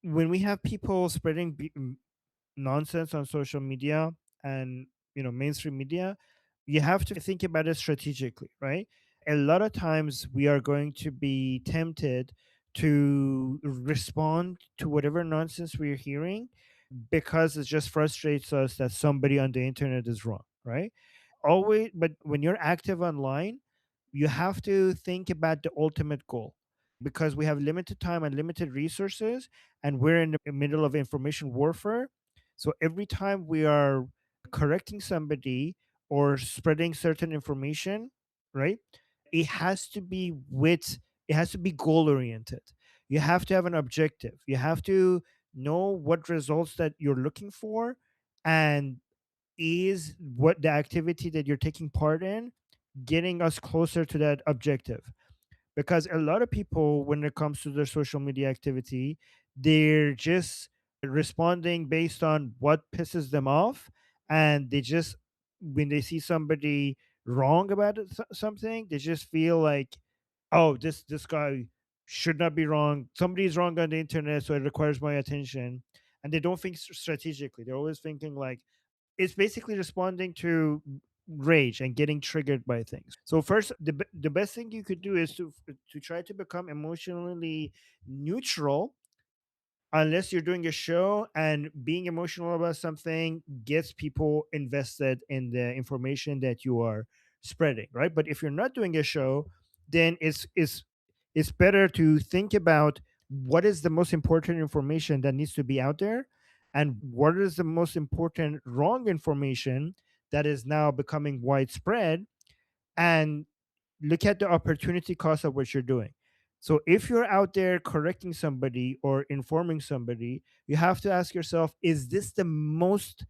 when we have people spreading nonsense on social media and mainstream media, you have to think about it strategically, right? A lot of times we are going to be tempted to respond to whatever nonsense we're hearing because it just frustrates us that somebody on the internet is wrong, right? Always, but when you're active online, you have to think about the ultimate goal, because we have limited time and limited resources, and we're in the middle of information warfare. So every time we are correcting somebody or spreading certain information, right, it has to be with it has to be goal oriented. You have to have an objective. You have to know what results that you're looking for, and is what the activity that you're taking part in getting us closer to that objective. Because a lot of people, when it comes to their social media activity, they're just responding based on what pisses them off, and they just, when they see somebody wrong about it, something, they just feel like, oh, this guy should not be wrong, somebody's wrong on the internet, so it requires my attention. And they don't think strategically. They're always thinking like, it's basically responding to rage and getting triggered by things. So first, the best thing you could do is to try to become emotionally neutral, unless you're doing a show, and being emotional about something gets people invested in the information that you are spreading, right? But if you're not doing a show, then it's better to think about what is the most important information that needs to be out there, and what is the most important wrong information that is now becoming widespread, and look at the opportunity cost of what you're doing. So if you're out there correcting somebody or informing somebody, you have to ask yourself, is this the most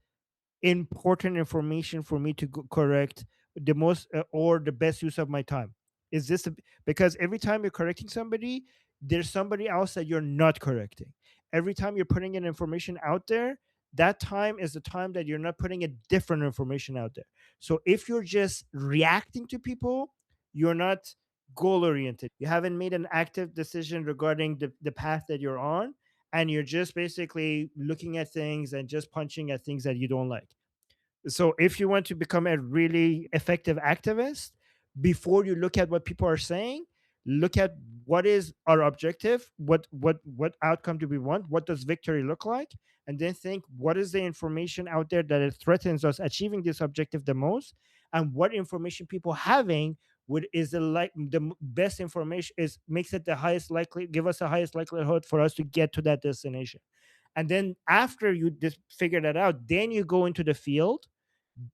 important information for me to correct, the most or the best use of my time? Is this because every time you're correcting somebody, there's somebody else that you're not correcting. Every time you're putting in information out there, that time is the time that you're not putting a different information out there. So if you're just reacting to people, you're not goal oriented. You haven't made an active decision regarding the path that you're on, and you're just basically looking at things and just punching at things that you don't like. So if you want to become a really effective activist, before you look at what people are saying, look at what is our objective, what outcome do we want, what does victory look like, and then think, what is the information out there that it threatens us achieving this objective the most, and what information people having would is the best information, is makes it the highest likely, give us the highest likelihood for us to get to that destination. And then after you just figure that out, then you go into the field,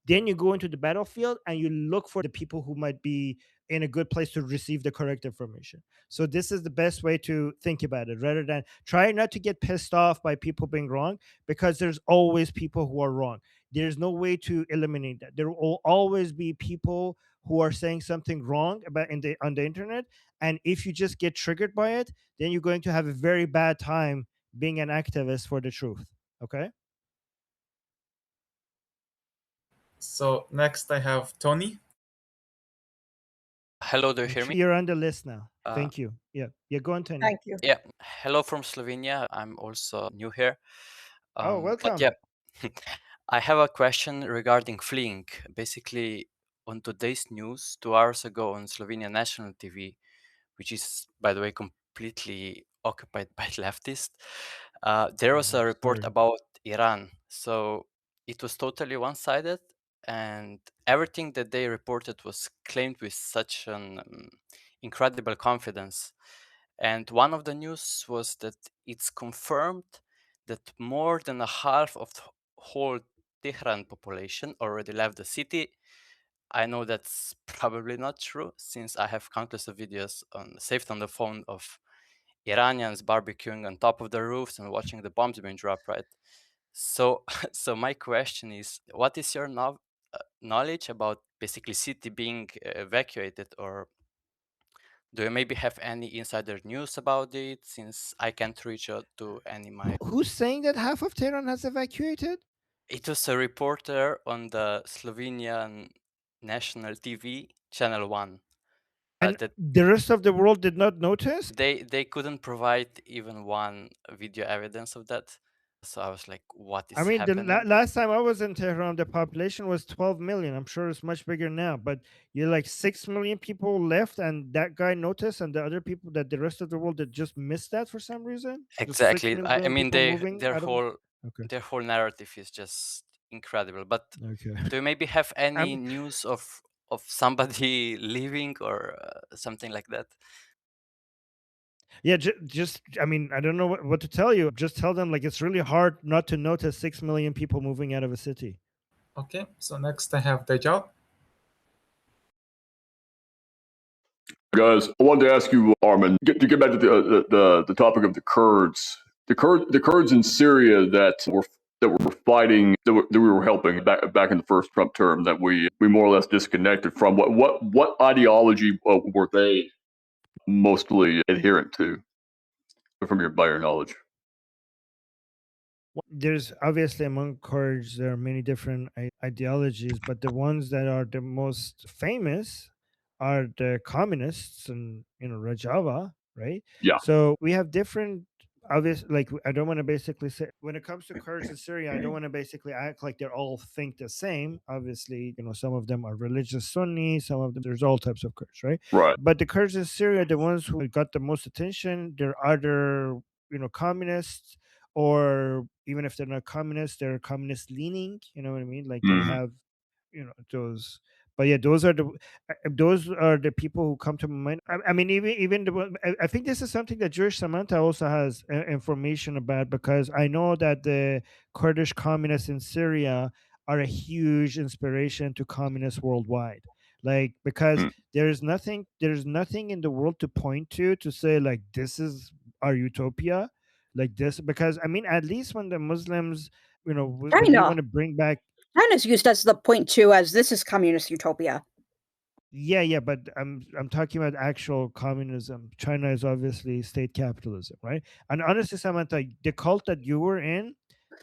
then you go into the battlefield, and you look for the people who might be in a good place to receive the correct information. So this is the best way to think about it, rather than try not to get pissed off by people being wrong, because there's always people who are wrong. There's no way to eliminate that. There will always be people who are saying something wrong about on the internet, and if you just get triggered by it, then you're going to have a very bad time being an activist for the truth. Okay? So next I have Tony. Hello, do you hear me? You're on the list now. Uh, Thank you. Yeah. Yeah, go on, Tony. Thank you. yeah, hello from Slovenia. I'm also new here. Oh, But welcome. yeah, I have a question regarding fleeing. Basically, on today's news, 2 hours ago on Slovenia national TV, which is, by the way, completely occupied by leftists, there was a report Sorry. about Iran. So it was totally one-sided, and everything that they reported was claimed with such an incredible confidence. And one of the news was that it's confirmed that more than a half of the whole Tehran population already left the city. I know that's probably not true, since I have countless of videos saved on the phone of Iranians barbecuing on top of the roofs and watching the bombs being dropped, right? So, so my question is, what is your knowledge about basically city being evacuated, or do you maybe have any insider news about it? Since I can't reach out to any my. Who's saying that half of Tehran has evacuated? It was a reporter on the Slovenian national TV, Channel 1. And that the rest of the world did not notice? they couldn't provide even one video evidence of that. So I was like, what I is mean, the happening? last time I was in Tehran, the population was 12 million. I'm sure it's much bigger now, but you're like 6 million people left, and that guy noticed, and the other people that the rest of the world that just missed that for some reason. Just six Exactly. I million mean, people moving their out of. whole Okay. narrative is just incredible. But Okay. do you maybe have any I'm news of somebody leaving or something like that? Yeah, just I mean, I don't know what to tell you. Just tell them like it's really hard not to notice 6 million people moving out of a city. Okay, so next I have Dajjal. Guys, I wanted to ask you, Armin, to get back to the topic of the Kurds. The Kurds in Syria that were fighting, that we were helping back in the first Trump term, that we more or less disconnected from. What ideology were they mostly adherent to, by your knowledge? There's obviously among Kurds there are many different ideologies, but the ones that are the most famous are the communists and Rojava, right? Yeah. So we have different obvious like I don't want to basically say when it comes to Kurds in Syria, I don't want to basically act like they're all think the same. Obviously, some of them are religious Sunni, some of them there's all types of Kurds, right? Right. But the Kurds in Syria, the ones who got the most attention, they're either communists, or even if they're not communist, they're communist leaning. You know what I mean? Like they have, those. But yeah, those are the people who come to my mind. I mean, even I think this is something that Jewish Samantha also has information about, because I know that the Kurdish communists in Syria are a huge inspiration to communists worldwide. Like because there's nothing in the world to point to say like this is our utopia, like this, because I mean at least when the Muslims when they want to bring back. China's used as the point too, as this is communist utopia. Yeah, but I'm talking about actual communism. China is obviously state capitalism, right? And honestly, Samantha, the cult that you were in,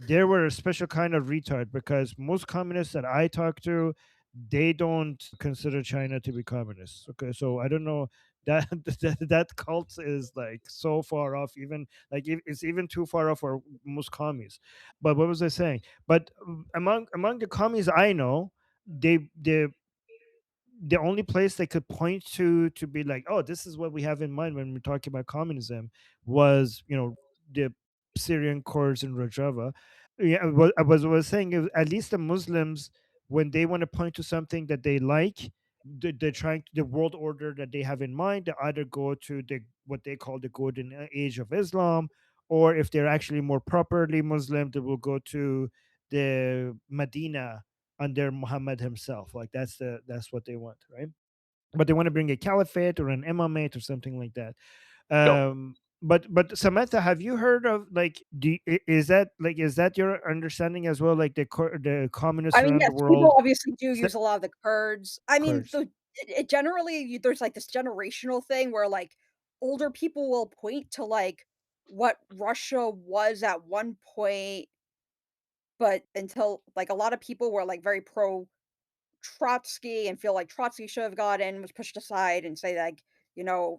they were a special kind of retard, because most communists that I talk to, they don't consider China to be communist. Okay, so I don't know that that cult is like so far off, even like it's even too far off for most commies. But what was I saying? But among the commies I know, they the only place they could point to be like, oh, this is what we have in mind when we're talking about communism, was the Syrian Kurds in Rojava. Yeah, what I was saying is at least the Muslims, when they want to point to something that they like, they're trying the world order that they have in mind. They either go to the what they call the golden age of Islam, or if they're actually more properly Muslim, they will go to the Medina under Muhammad himself. Like that's what they want, right? But they want to bring a caliphate or an imamate or something like that. Yep. But Samantha, have you heard of like is that your understanding as well? Like the communists I mean, around yes, the world, people obviously do use a lot of the Kurds. I mean, Kurds. generally, there's like this generational thing where like older people will point to like what Russia was at one point, but until like a lot of people were like very pro Trotsky and feel like Trotsky should have gotten was pushed aside and say like,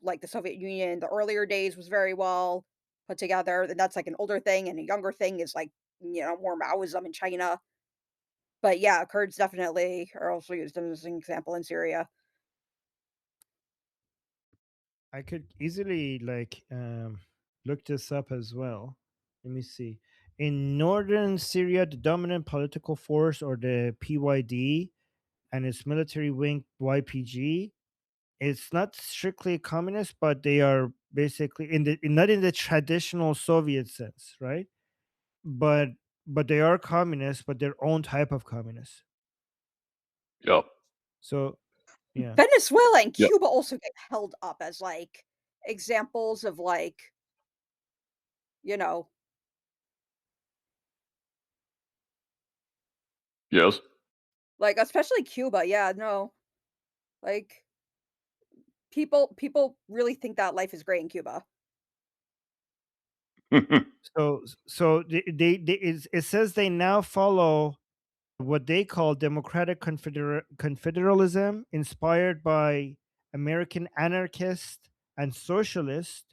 like the Soviet Union, the earlier days was very well put together. Then that's like an older thing, and a younger thing is like, more Maoism in China. But yeah, Kurds definitely are also used as an example in Syria. I could easily like look this up as well. Let me see. In northern Syria, the dominant political force, or the PYD, and its military wing YPG, it's not strictly communist, but they are basically not in the traditional Soviet sense, right? But they are communists, but their own type of communists. Yep. So yeah, Venezuela and Yep. Cuba also get held up as like examples of like, you know, Yes. like especially Cuba. Yeah, no. Like people really think that life is great in Cuba. so it says they now follow what they call democratic confederalism, inspired by American anarchist and socialist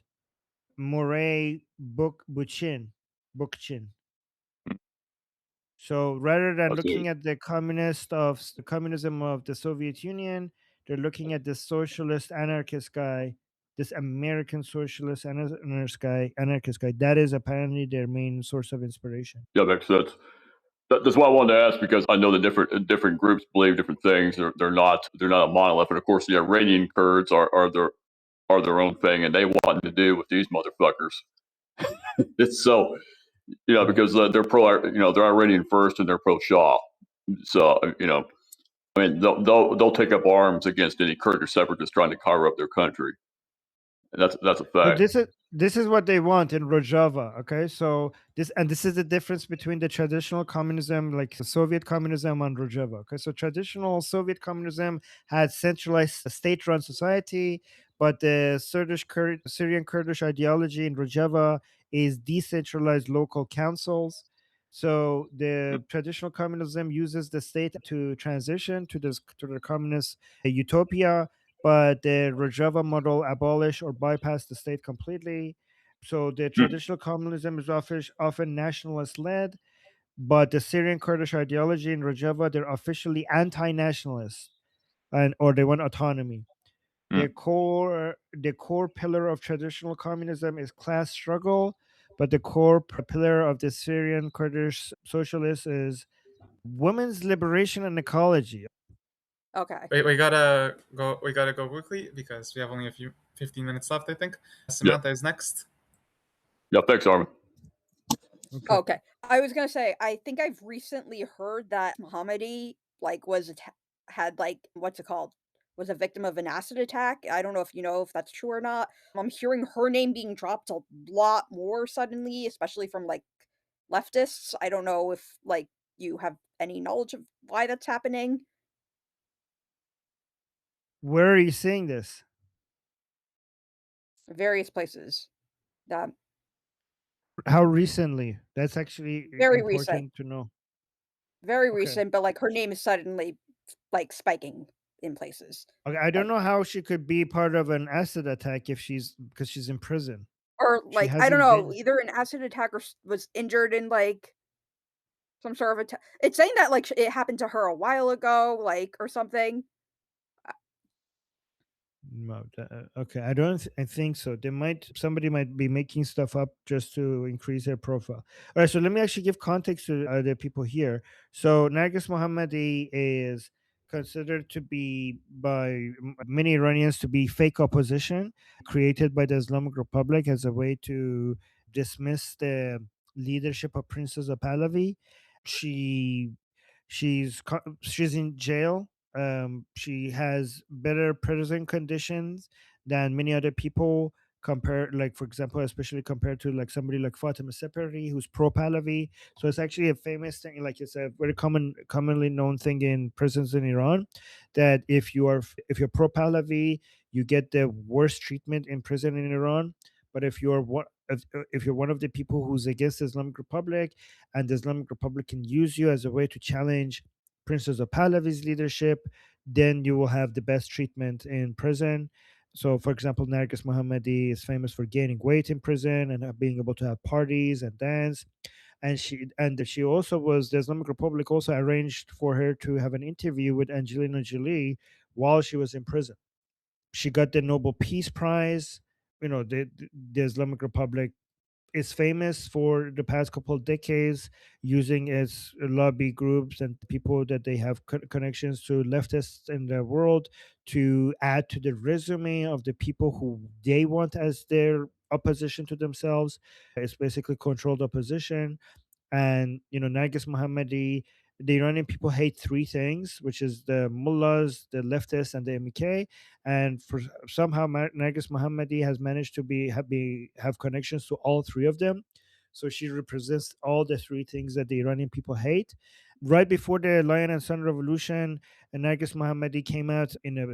Murray Bookchin. So rather than I see. looking at the communism of the Soviet Union, they're looking at this socialist anarchist guy, this American socialist anarchist guy. That is apparently their main source of inspiration. Yeah, makes sense. That's why I wanted to ask, because I know the different groups believe different things. They're not a monolith. And of course, the Iranian Kurds are their own thing, and they want to do with these motherfuckers. It's so because they're they're Iranian first, and they're pro Shah. So I mean, they'll take up arms against any Kurdish separatists trying to carve up their country. And that's a So fact. this is what they want in Rojava. Okay, so this is the difference between the traditional communism, like the Soviet communism, and Rojava. Okay, so traditional Soviet communism had centralized state-run society, but the Syrian Kurdish ideology in Rojava is decentralized local councils. So the traditional communism uses the state to transition to the communist utopia, but the Rojava model abolish or bypass the state completely. So the traditional communism is often nationalist led, but the Syrian Kurdish ideology in Rojava, they're officially anti-nationalist or they want autonomy. The core pillar of traditional communism is class struggle, but the core pillar of the Syrian Kurdish socialist is women's liberation and ecology. Okay. Wait, we gotta go. We gotta go quickly because we have only 15 minutes left, I think. Samantha is next. Yeah, thanks, Armin. Okay. I was gonna say, I think I've recently heard that Mohammadi had what's it called? Was a victim of an acid attack. I don't know if you know if that's true or not. I'm hearing her name being dropped a lot more suddenly, especially from leftists. I don't know if you have any knowledge of why that's happening. Where are you seeing this? Various places. That How recently? That's actually very recent. important to know. Very Okay. recent, but her name is suddenly spiking in places. Okay, I don't know how she could be part of an acid attack because she's in prison. Or She I don't hasn't know, been. either an acid attack or was injured in some sort of attack. It's saying that it happened to her a while ago, or something. No, okay, I think so. Somebody might be making stuff up just to increase their profile. All right, so let me actually give context to the people here. So Narges Mohammadi is considered to be by many Iranians to be fake opposition created by the Islamic Republic as a way to dismiss the leadership of Prince Reza Pahlavi. She's in jail. She has better prison conditions than many other people compared, like for example, especially compared to like somebody like Fatima Separi who's pro Pahlavi. So it's actually a famous thing, like it's a very commonly known thing in prisons in Iran, that if you're pro Pahlavi, you get the worst treatment in prison in Iran. But if you're one of the people who's against the Islamic Republic, and the Islamic Republic can use you as a way to challenge Princess of Pahlavi's leadership, then you will have the best treatment in prison. So, for example, Narges Mohammadi is famous for gaining weight in prison and being able to have parties and dance. And she also was the Islamic Republic also arranged for her to have an interview with Angelina Jolie while she was in prison. She got the Nobel Peace Prize. The Islamic Republic is famous for the past couple of decades using its lobby groups and people that they have connections to leftists in the world to add to the resume of the people who they want as their opposition to themselves. It's basically controlled opposition. And Narges Mohammadi, the Iranian people hate three things, which is the mullahs, the leftists, and the MK. And for somehow Narges Mohammadi has managed to have connections to all three of them. So she represents all the three things that the Iranian people hate. Right before the Lion and Sun Revolution, Narges Mohammadi came out in a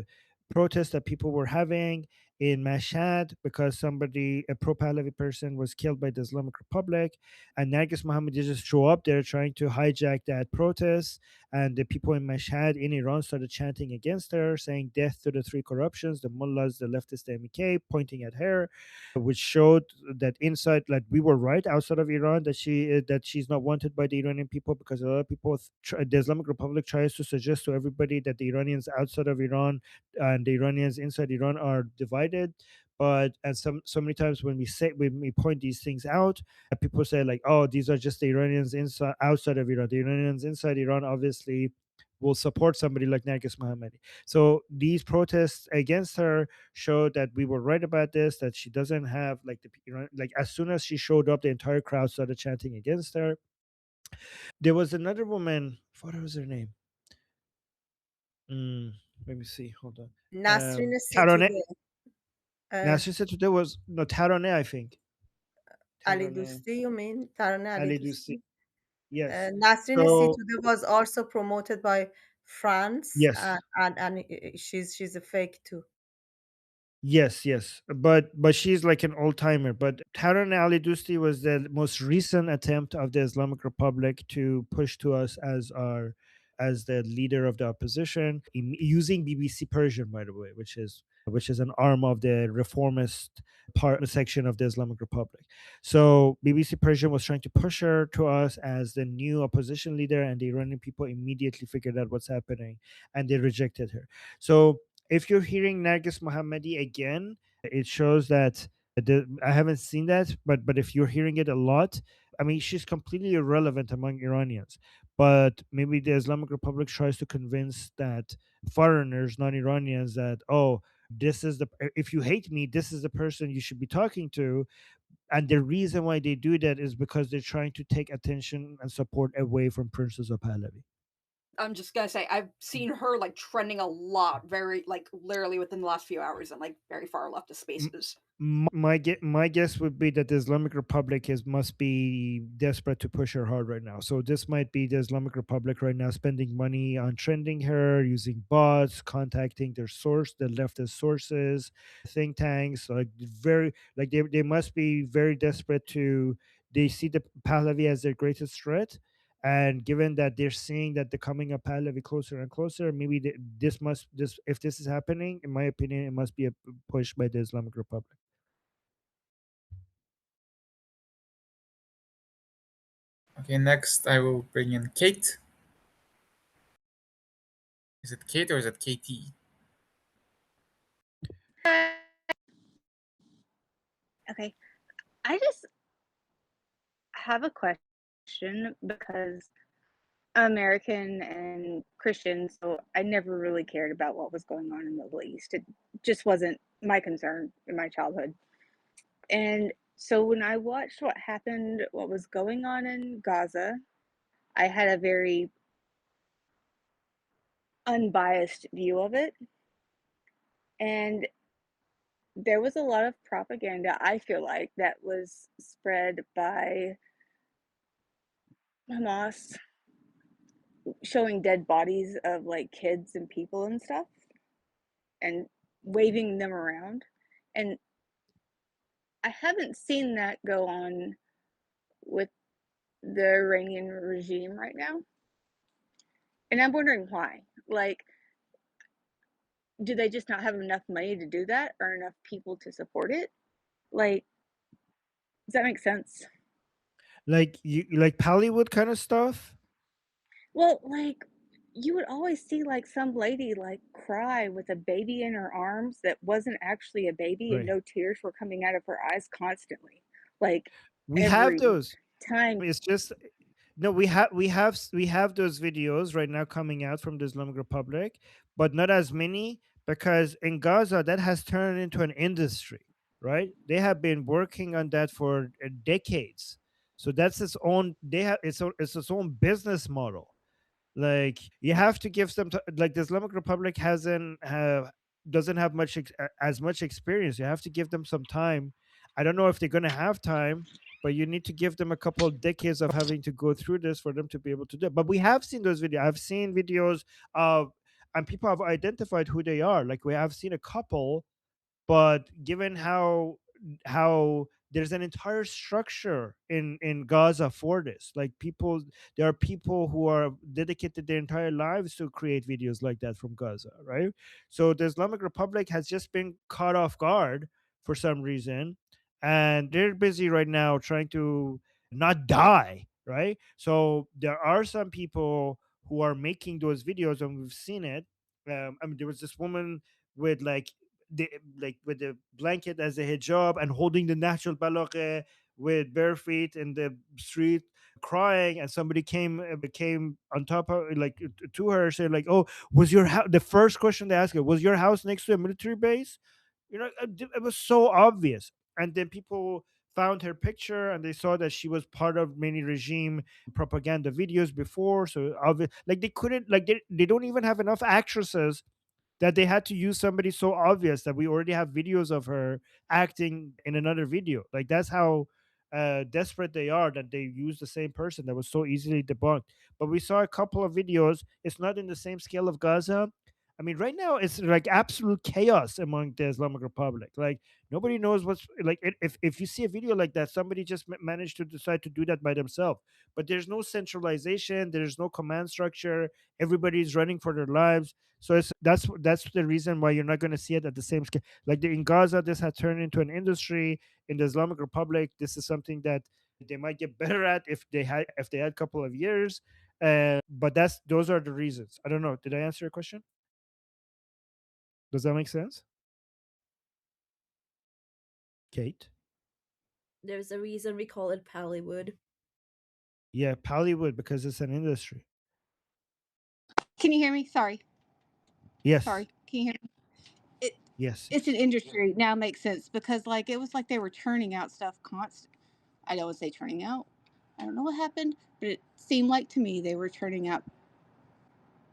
protest that people were having, in Mashhad because somebody, a pro Pahlavi person, was killed by the Islamic Republic, and Narges Mohammadi just show up there trying to hijack that protest, and the people in Mashhad in Iran started chanting against her, saying "Death to the three corruptions," the mullahs, the leftist MK, pointing at her, which showed that inside, like we were right outside of Iran, that she's not wanted by the Iranian people, because a lot of people, the Islamic Republic tries to suggest to everybody that the Iranians outside of Iran and the Iranians inside Iran are divided. But and so many times when we point these things out, people say like, oh, these are just the Iranians inside outside of Iran. The Iranians inside Iran obviously will support somebody like Narges Mohammadi. So these protests against her showed that we were right about this, that she doesn't have like like as soon as she showed up, the entire crowd started chanting against her. There was another woman, what was her name? Let me see, hold on. Nasrin Taraneh. Sotoudeh, Nasrin Sotoudeh was, no, Taraneh, I think. Ali Taraneh, Dusti, you mean? Taraneh Ali Ali Dusti. Dusti. Yes. Nasrin So Sotoudeh was also promoted by France, yes, and she's a fake too. yes, but she's like an old timer. But Taran Ali Dusti was the most recent attempt of the Islamic Republic to push to us as the leader of the opposition, using BBC Persian, by the way, which is an arm of the reformist part section of the Islamic Republic. So BBC Persian was trying to push her to us as the new opposition leader, and the Iranian people immediately figured out what's happening, and they rejected her. So if you're hearing Narges Mohammadi again, it shows that I haven't seen that, but if you're hearing it a lot, I mean, she's completely irrelevant among Iranians. But maybe the Islamic Republic tries to convince that foreigners, non-Iranians, that, oh, this is the, if you hate me, this is the person you should be talking to. And the reason why they do that is because they're trying to take attention and support away from Prince Reza Pahlavi. I'm just gonna say I've seen her like trending a lot, very like literally within the last few hours in like very far leftist spaces. My guess would be that the Islamic Republic must be desperate to push her hard right now. So this might be the Islamic Republic right now spending money on trending her, using bots, contacting their source, the leftist sources, think tanks, like very like they must be very desperate to, they see the Pahlavi as their greatest threat. And given that they're seeing that the coming of Pahlavi closer and closer, maybe this if this is happening, in my opinion, it must be a push by the Islamic Republic. Okay, next I will bring in Kate. Is it Kate or is it KT? Okay. I just have a question because I'm American and Christian, so I never really cared about what was going on in the Middle East. It just wasn't my concern in my childhood. And so when I watched what was going on in Gaza, I had a very unbiased view of it. And there was a lot of propaganda, I feel like, that was spread by Hamas showing dead bodies of like kids and people and stuff and waving them around. And I haven't seen that go on with the Iranian regime right now. And I'm wondering why. Like, do they just not have enough money to do that or enough people to support it? Like, does that make sense? Like you like Plywood kind of stuff? Well, like, you would always see like some lady like cry with a baby in her arms that wasn't actually a baby, and Right. no tears were coming out of her eyes constantly, like We have every those. time. It's just, no, we have those videos right now coming out from the Islamic Republic, but not as many, because in Gaza that has turned into an industry, right? They have been working on that for decades. So that's its own, it's its own business model. Like you have to give them like the Islamic Republic doesn't have as much experience. You have to give them some time. I don't know if they're going to have time, but you need to give them a couple of decades of having to go through this for them to be able to do it. But we have seen those videos. I've seen videos of, and people have identified who they are. Like we have seen a couple But given how there's an entire structure in Gaza for this, like people, there are people who are dedicated their entire lives to create videos like that from Gaza, right? So the Islamic Republic has just been caught off guard for some reason, and they're busy right now trying to not die, right? So there are some people who are making those videos, and we've seen it. I mean, there was this woman with the with the blanket as a hijab and holding the natural balaghe with bare feet in the street crying, and somebody came on top of to her, saying like, oh, was your house, the first question they asked her, was your house next to a military base? It was so obvious. And then people found her picture, and they saw that she was part of many regime propaganda videos before. So obvious, like they couldn't, like they don't even have enough actresses that they had to use somebody so obvious that we already have videos of her acting in another video. Like that's how desperate they are, that they use the same person that was so easily debunked. But we saw a couple of videos. It's not in the same scale of Gaza. I mean, right now it's like absolute chaos among the Islamic Republic. Like nobody knows what's like. If you see a video like that, somebody just managed to decide to do that by themselves. But there's no centralization. There's no command structure. Everybody's running for their lives. So that's the reason why you're not going to see it at the same scale. Like in Gaza, this had turned into an industry. In the Islamic Republic, this is something that they might get better at if they had a couple of years. But those are the reasons. I don't know. Did I answer your question? Does that make sense, Kate? There's a reason we call it Plywood. Yeah, Plywood, because it's an industry. Can you hear me? Sorry. Yes. Sorry. Can you hear me? Yes. It's an industry. Now it makes sense because it was like they were churning out stuff constant. I don't want to say turning out. I don't know what happened, but it seemed like to me they were turning out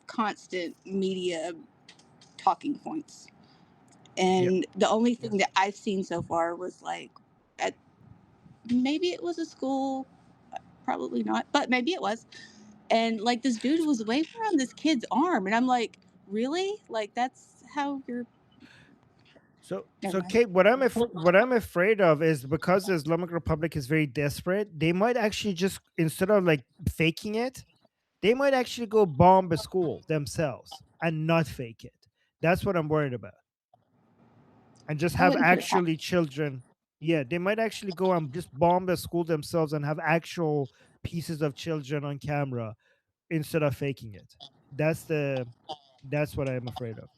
constant media talking points. And the only thing that I've seen so far was maybe it was a school, probably not, but maybe it was. And this dude was waving around this kid's arm, and I'm like, really? That's how you're. So, Never mind. Kate, what I'm afraid of is, because the Islamic Republic is very desperate, they might actually just, instead of faking it, they might actually go bomb a school themselves and not fake it. That's what I'm worried about. And just I have wouldn't put it actually children. Yeah, they might actually go and just bomb the school themselves and have actual pieces of children on camera instead of faking it. That's what I'm afraid of.